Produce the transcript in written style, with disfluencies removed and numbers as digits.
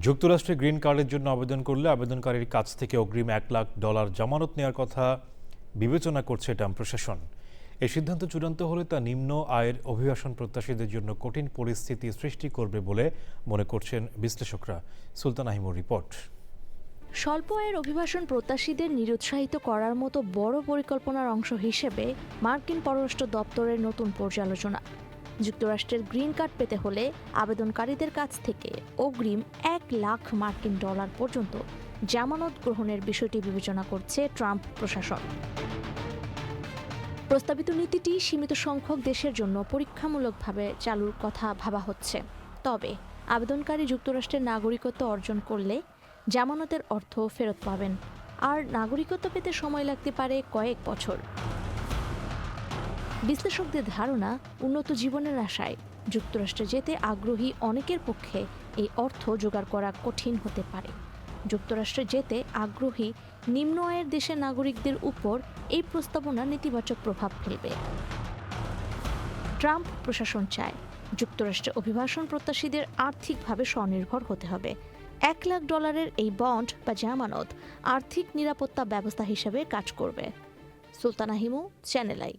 যুক্তরাষ্ট্রে গ্রিন কার্ডের জন্য আবেদন করলে আবেদনকারীর কাছ থেকে অগ্রিম $1 লাখ জামানত নেওয়ার কথা বিবেচনা করছে ট্রাম্প প্রশাসন। এই সিদ্ধান্ত চূড়ান্ত হলে তা নিম্ন আয়ের অভিবাসন প্রত্যাশীদের জন্য কঠিন পরিস্থিতি সৃষ্টি করবে বলে মনে করছেন বিশ্লেষকরা। সুলতানা হিমুর রিপোর্ট। স্বল্প আয়ের অভিবাসন প্রত্যাশীদের নিরুৎসাহিত করার মতো বড় পরিকল্পনার অংশ হিসেবে মার্কিন পররাষ্ট্র দপ্তরের নতুন পর্যালোচনা। যুক্তরাষ্ট্রের গ্রিন কার্ড পেতে হলে আবেদনকারীদের কাছ থেকে অগ্রিম $1 লাখ পর্যন্ত জামানত গ্রহণের বিষয়টি বিবেচনা করছে ট্রাম্প প্রশাসন। প্রস্তাবিত নীতিটি সীমিত সংখ্যক দেশের জন্য পরীক্ষামূলকভাবে চালুর কথা ভাবা হচ্ছে। তবে আবেদনকারী যুক্তরাষ্ট্রের নাগরিকত্ব অর্জন করলে জামানতের অর্থ ফেরত পাবেন, আর নাগরিকত্ব পেতে সময় লাগতে পারে কয়েক বছর। বিশ্লেষকদের ধারণা, উন্নত জীবনের আশায় যুক্তরাষ্ট্রে যেতে আগ্রহী অনেকের পক্ষে এই অর্থ জোগাড় করা কঠিন হতে পারে। যুক্তরাষ্ট্রে যেতে আগ্রহী নিম্ন আয়ের দেশের নাগরিকদের উপর এই প্রস্তাবনা নেতিবাচক প্রভাব ফেলবে। ট্রাম্প প্রশাসন চায় যুক্তরাষ্ট্রে অভিবাসন প্রত্যাশীদের আর্থিকভাবে স্বনির্ভর হতে হবে। $1 লাখ এই বন্ড বা জামানত আর্থিক নিরাপত্তা ব্যবস্থা হিসেবে কাজ করবে। Sultana Himu, channel I.